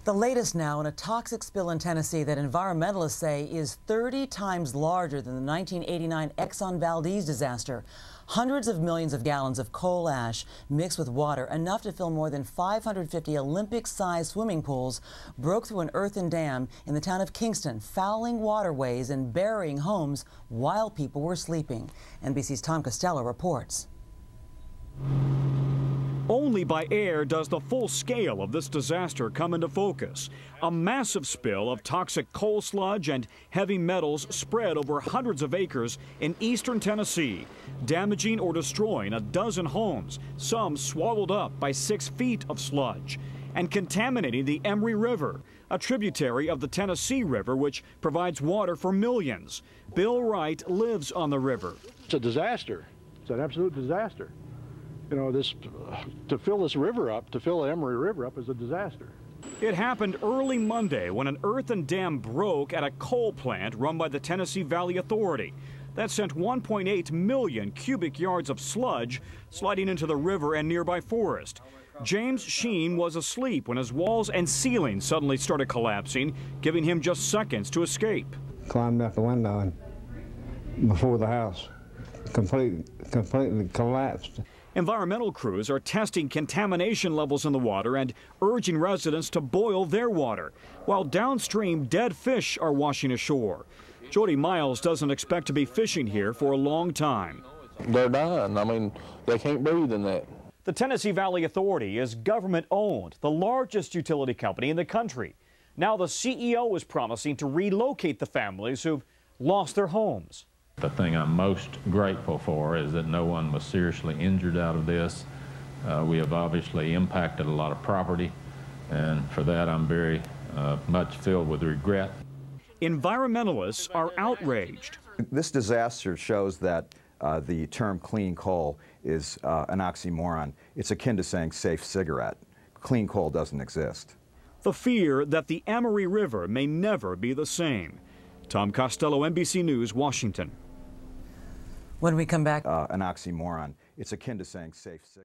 The latest now in a toxic spill in Tennessee that environmentalists say is 30 times larger than the 1989 Exxon Valdez disaster. Hundreds of millions of gallons of coal ash mixed with water, enough to fill more than 550 Olympic-sized swimming pools, broke through an earthen dam in the town of Kingston, fouling waterways and burying homes while people were sleeping. NBC's Tom Costello reports. Only by air does the full scale of this disaster come into focus. A massive spill of toxic coal sludge and heavy metals spread over hundreds of acres in eastern Tennessee, damaging or destroying a dozen homes, some swallowed up by 6 feet of sludge, and contaminating the Emory River, a tributary of the Tennessee River which provides water for millions. Bill Wright lives on the river. It's a disaster. It's an absolute disaster. You know, to fill this river up, to fill the Emory River up, is a disaster. It happened early Monday when an earthen dam broke at a coal plant run by the Tennessee Valley Authority. That sent 1.8 million cubic yards of sludge sliding into the river and nearby forest. James Sheen was asleep when his walls and ceiling suddenly started collapsing, giving him just seconds to escape. Climbed out the window and before the house, completely collapsed. Environmental crews are testing contamination levels in the water and urging residents to boil their water, while downstream dead fish are washing ashore. Jody Miles doesn't expect to be fishing here for a long time. They're dying. I mean, they can't breathe in that. The Tennessee Valley Authority is government-owned, the largest utility company in the country. Now the CEO is promising to relocate the families who've lost their homes. The thing I'm most grateful for is that no one was seriously injured out of this. We have obviously impacted a lot of property, and for that I'm very much filled with regret. Environmentalists are outraged. This disaster shows that the term clean coal is an oxymoron. It's akin to saying safe cigarette. Clean coal doesn't exist. The fear that the Emory River may never be the same. Tom Costello, NBC News, Washington. When we come back, an oxymoron. It's akin to saying safe cigarette.